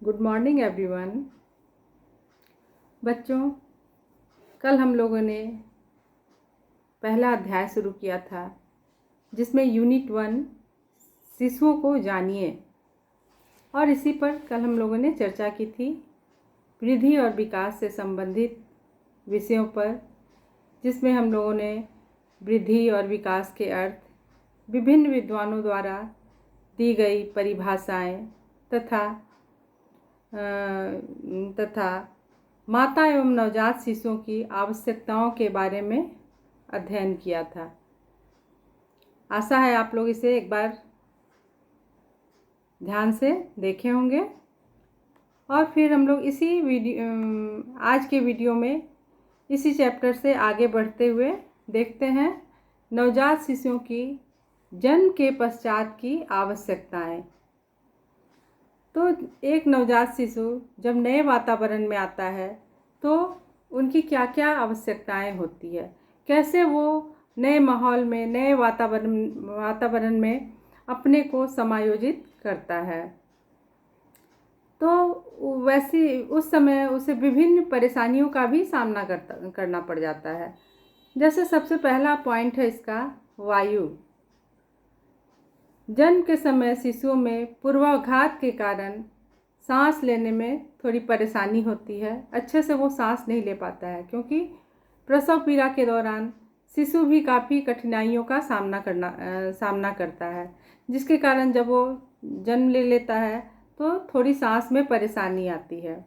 Good morning everyone. बच्चों, कल हम लोगों ने पहला अध्याय शुरू किया था जिसमें यूनिट 1 शिशुओं को जानिए, और इसी पर कल हम लोगों ने चर्चा की थी वृद्धि और विकास से संबंधित विषयों पर, जिसमें हम लोगों ने वृद्धि और विकास के अर्थ, विभिन्न विद्वानों द्वारा दी गई परिभाषाएं तथा माता एवं नवजात शिशुओं की आवश्यकताओं के बारे में अध्ययन किया था। आशा है आप लोग इसे एक बार ध्यान से देखे होंगे। और फिर हम लोग आज के वीडियो में इसी चैप्टर से आगे बढ़ते हुए देखते हैं नवजात शिशुओं की जन्म के पश्चात की आवश्यकताएं। तो एक नवजात शिशु जब नए वातावरण में आता है तो उनकी क्या क्या आवश्यकताएं होती है, कैसे वो नए माहौल में, नए वातावरण में अपने को समायोजित करता है। तो वैसी उस समय उसे विभिन्न परेशानियों का भी सामना करना पड़ जाता है। जैसे सबसे पहला पॉइंट है इसका वायु। जन्म के समय शिशुओं में पूर्वाघात के कारण सांस लेने में थोड़ी परेशानी होती है। अच्छे से वो सांस नहीं ले पाता है, क्योंकि प्रसव पीड़ा के दौरान शिशु भी काफ़ी कठिनाइयों का सामना करता है, जिसके कारण जब वो जन्म ले लेता है तो थोड़ी सांस में परेशानी आती है।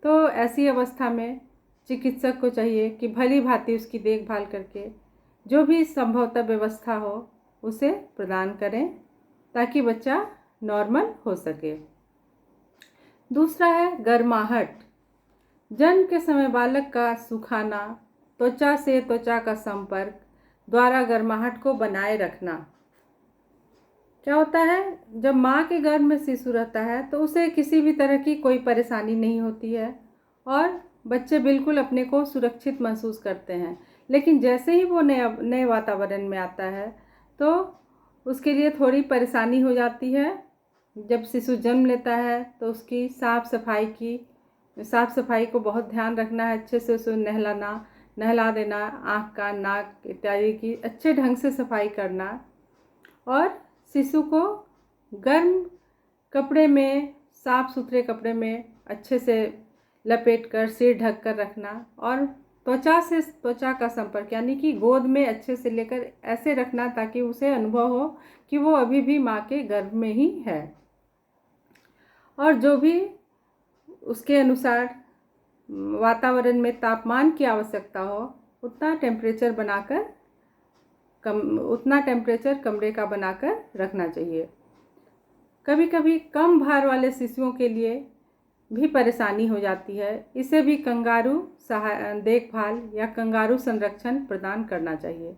तो ऐसी अवस्था में चिकित्सक को चाहिए कि भली भांति उसकी देखभाल करके जो भी संभवतः व्यवस्था हो उसे प्रदान करें, ताकि बच्चा नॉर्मल हो सके। दूसरा है गर्माहट। जन्म के समय बालक का सुखाना, त्वचा से त्वचा का संपर्क द्वारा गर्माहट को बनाए रखना। क्या होता है, जब माँ के गर्भ में शिशु रहता है तो उसे किसी भी तरह की कोई परेशानी नहीं होती है और बच्चे बिल्कुल अपने को सुरक्षित महसूस करते हैं। लेकिन जैसे ही वो नए वातावरण में आता है तो उसके लिए थोड़ी परेशानी हो जाती है। जब शिशु जन्म लेता है तो उसकी साफ़ सफाई को बहुत ध्यान रखना है। अच्छे से उसे नहला देना, आँख कान नाक इत्यादि की अच्छे ढंग से सफाई करना, और शिशु को गर्म कपड़े में, साफ़ सुथरे कपड़े में अच्छे से लपेटकर सिर ढक कर रखना, और त्वचा से त्वचा का संपर्क यानी कि गोद में अच्छे से लेकर ऐसे रखना ताकि उसे अनुभव हो कि वो अभी भी माँ के गर्भ में ही है। और जो भी उसके अनुसार वातावरण में तापमान की आवश्यकता हो उतना टेम्परेचर कमरे का बनाकर रखना चाहिए। कभी कभी कम भार वाले शिशुओं के लिए भी परेशानी हो जाती है। इसे भी कंगारू देखभाल या कंगारू संरक्षण प्रदान करना चाहिए।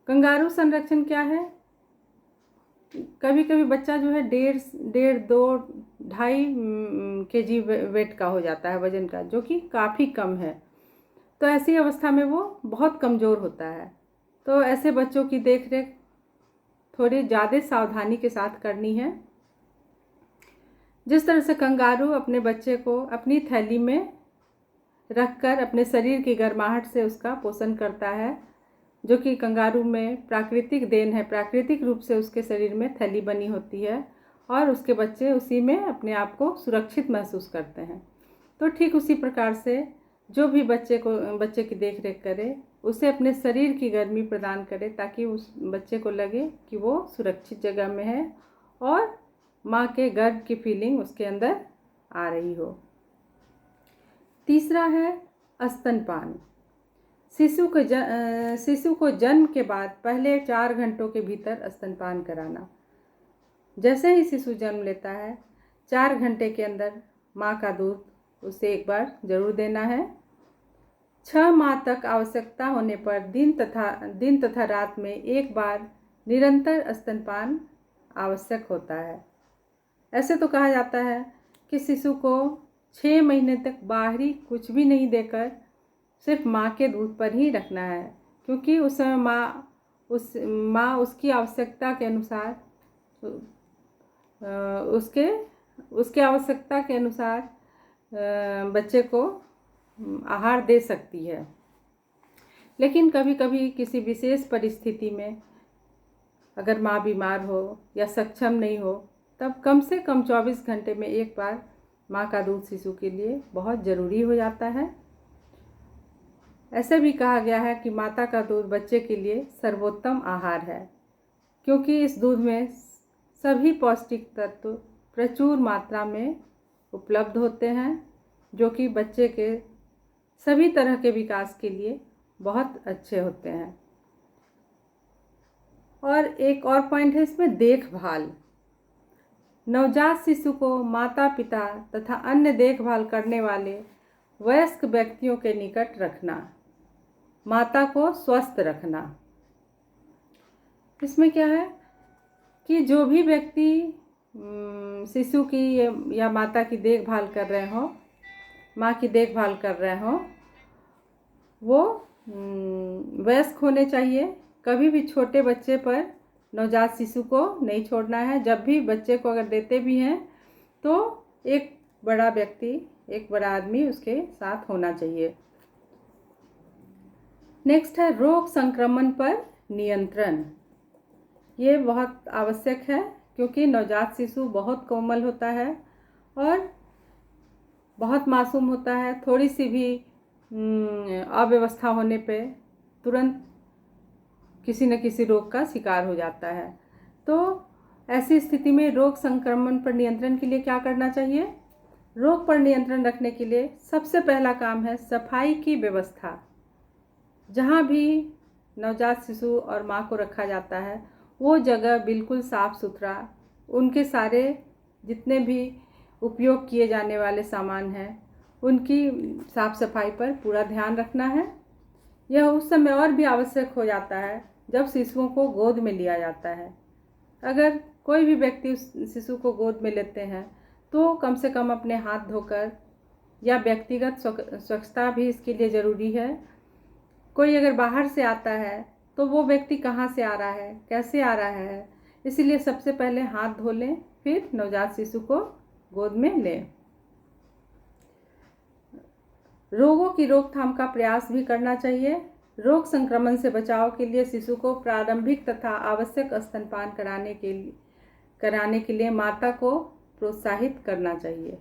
कंगारू संरक्षण क्या है? कभी कभी बच्चा जो है 1.5-2.5 kg वेट का हो जाता है, वजन का, जो कि काफ़ी कम है। तो ऐसी अवस्था में वो बहुत कमज़ोर होता है। तो ऐसे बच्चों की देखरेख थोड़ी ज़्यादा सावधानी के साथ करनी है। जिस तरह से कंगारू अपने बच्चे को अपनी थैली में रखकर अपने शरीर की गर्माहट से उसका पोषण करता है, जो कि कंगारू में प्राकृतिक देन है। प्राकृतिक रूप से उसके शरीर में थैली बनी होती है और उसके बच्चे उसी में अपने आप को सुरक्षित महसूस करते हैं। तो ठीक उसी प्रकार से जो भी बच्चे की देखरेख करे उसे अपने शरीर की गर्मी प्रदान करे, ताकि उस बच्चे को लगे कि वो सुरक्षित जगह में है और माँ के गर्भ की फीलिंग उसके अंदर आ रही हो। तीसरा है स्तनपान। शिशु को जन्म के बाद पहले 4 घंटों के भीतर स्तनपान कराना। जैसे ही शिशु जन्म लेता है 4 घंटे के अंदर माँ का दूध उसे एक बार जरूर देना है। 6 माह तक आवश्यकता होने पर दिन तथा रात में एक बार निरंतर स्तनपान आवश्यक होता है। ऐसे तो कहा जाता है कि शिशु को 6 महीने तक बाहरी कुछ भी नहीं देकर सिर्फ माँ के दूध पर ही रखना है, क्योंकि उस समय माँ उसकी आवश्यकता के अनुसार उसके उसके आवश्यकता के अनुसार बच्चे को आहार दे सकती है। लेकिन कभी कभी किसी विशेष परिस्थिति में अगर माँ बीमार हो या सक्षम नहीं हो, तब कम से कम 24 घंटे में एक बार माँ का दूध शिशु के लिए बहुत ज़रूरी हो जाता है। ऐसे भी कहा गया है कि माता का दूध बच्चे के लिए सर्वोत्तम आहार है, क्योंकि इस दूध में सभी पौष्टिक तत्व प्रचुर मात्रा में उपलब्ध होते हैं, जो कि बच्चे के सभी तरह के विकास के लिए बहुत अच्छे होते हैं। और एक और पॉइंट है इसमें, देखभाल। नवजात शिशु को माता पिता तथा अन्य देखभाल करने वाले वयस्क व्यक्तियों के निकट रखना, माता को स्वस्थ रखना। इसमें क्या है कि जो भी व्यक्ति शिशु की या माता की देखभाल कर रहे हो, माँ की देखभाल कर रहे हो, वो वयस्क होने चाहिए। कभी भी छोटे बच्चे पर, नवजात शिशु को नहीं छोड़ना है। जब भी बच्चे को अगर देते भी हैं तो एक बड़ा व्यक्ति, एक बड़ा आदमी उसके साथ होना चाहिए। नेक्स्ट है रोग संक्रमण पर नियंत्रण। ये बहुत आवश्यक है, क्योंकि नवजात शिशु बहुत कोमल होता है और बहुत मासूम होता है। थोड़ी सी भी अव्यवस्था होने पे तुरंत किसी न किसी रोग का शिकार हो जाता है। तो ऐसी स्थिति में रोग संक्रमण पर नियंत्रण के लिए क्या करना चाहिए? रोग पर नियंत्रण रखने के लिए सबसे पहला काम है सफाई की व्यवस्था। जहाँ भी नवजात शिशु और माँ को रखा जाता है वो जगह बिल्कुल साफ़ सुथरा, उनके सारे जितने भी उपयोग किए जाने वाले सामान हैं उनकी साफ़ सफाई पर पूरा ध्यान रखना है। यह उस समय और भी आवश्यक हो जाता है जब शिशुओं को गोद में लिया जाता है। अगर कोई भी व्यक्ति उस शिशु को गोद में लेते हैं तो कम से कम अपने हाथ धोकर, या व्यक्तिगत स्वच्छता भी इसके लिए ज़रूरी है। कोई अगर बाहर से आता है तो वो व्यक्ति कहाँ से आ रहा है, कैसे आ रहा है, इसीलिए सबसे पहले हाथ धो लें, फिर नवजात शिशु को गोद में लें। रोगों की रोकथाम का प्रयास भी करना चाहिए। रोग संक्रमण से बचाव के लिए शिशु को प्रारंभिक तथा आवश्यक स्तनपान कराने के लिए माता को प्रोत्साहित करना चाहिए।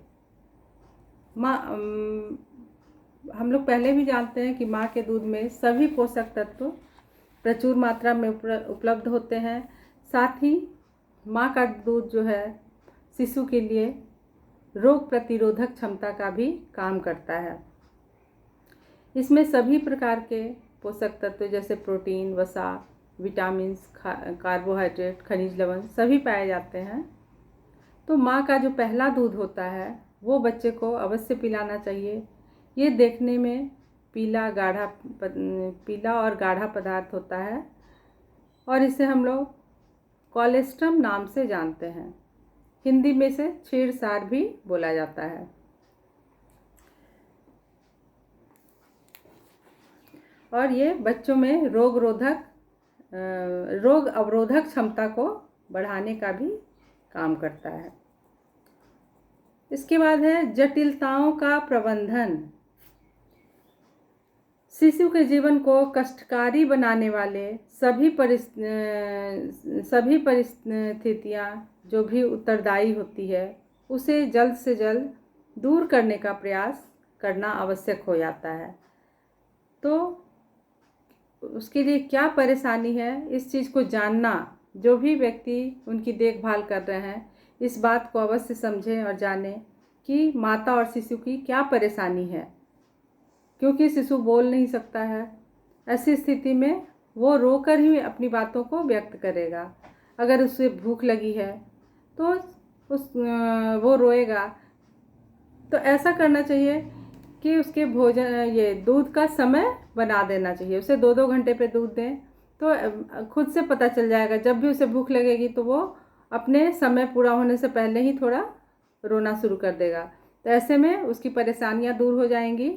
हम लोग पहले भी जानते हैं कि माँ के दूध में सभी पोषक तत्व प्रचुर मात्रा में उपलब्ध होते हैं। साथ ही माँ का दूध जो है शिशु के लिए रोग प्रतिरोधक क्षमता का भी काम करता है। इसमें सभी प्रकार के पोषक तत्व जैसे प्रोटीन, वसा, विटामिन्स, कार्बोहाइड्रेट, खनिज लवण सभी पाए जाते हैं। तो माँ का जो पहला दूध होता है वो बच्चे को अवश्य पिलाना चाहिए। ये देखने में पीला और गाढ़ा पदार्थ होता है और इसे हम लोग कोलेस्ट्रम नाम से जानते हैं। हिंदी में इसे क्षीरसार भी बोला जाता है। और ये बच्चों में रोग अवरोधक क्षमता को बढ़ाने का भी काम करता है। इसके बाद है जटिलताओं का प्रबंधन। शिशु के जीवन को कष्टकारी बनाने वाले सभी परिस्थितियाँ जो भी उत्तरदायी होती है उसे जल्द से जल्द दूर करने का प्रयास करना आवश्यक हो जाता है। तो उसके लिए क्या परेशानी है, इस चीज़ को जानना, जो भी व्यक्ति उनकी देखभाल कर रहे हैं इस बात को अवश्य समझें और जानें कि माता और शिशु की क्या परेशानी है, क्योंकि शिशु बोल नहीं सकता है। ऐसी स्थिति में वो रोकर ही अपनी बातों को व्यक्त करेगा। अगर उसे भूख लगी है तो वो रोएगा। तो ऐसा करना चाहिए कि उसके दूध का समय बना देना चाहिए। उसे 2-2 घंटे पे दूध दें तो खुद से पता चल जाएगा। जब भी उसे भूख लगेगी तो वो अपने समय पूरा होने से पहले ही थोड़ा रोना शुरू कर देगा। तो ऐसे में उसकी परेशानियां दूर हो जाएंगी,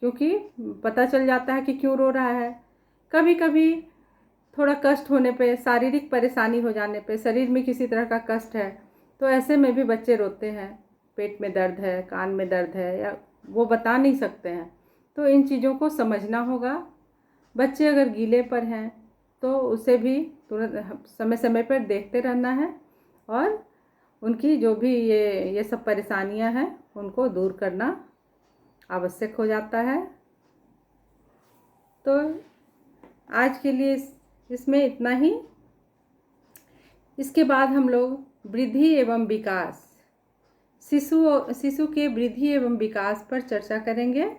क्योंकि पता चल जाता है कि क्यों रो रहा है। कभी कभी थोड़ा कष्ट होने पे, शारीरिक परेशानी हो जाने पे, शरीर में किसी तरह का कष्ट है तो ऐसे में भी बच्चे रोते हैं, पेट में दर्द है, कान में दर्द है, या वो बता नहीं सकते हैं। तो इन चीज़ों को समझना होगा। बच्चे अगर गीले पर हैं तो उसे भी तुरंत समय समय पर देखते रहना है, और उनकी जो भी ये सब परेशानियां हैं उनको दूर करना आवश्यक हो जाता है। तो आज के लिए इसमें इतना ही। इसके बाद हम लोग वृद्धि एवं विकास, शिशु के वृद्धि एवं विकास पर चर्चा करेंगे।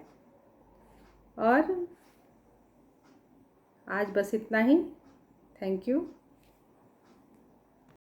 और आज बस इतना ही। Thank you.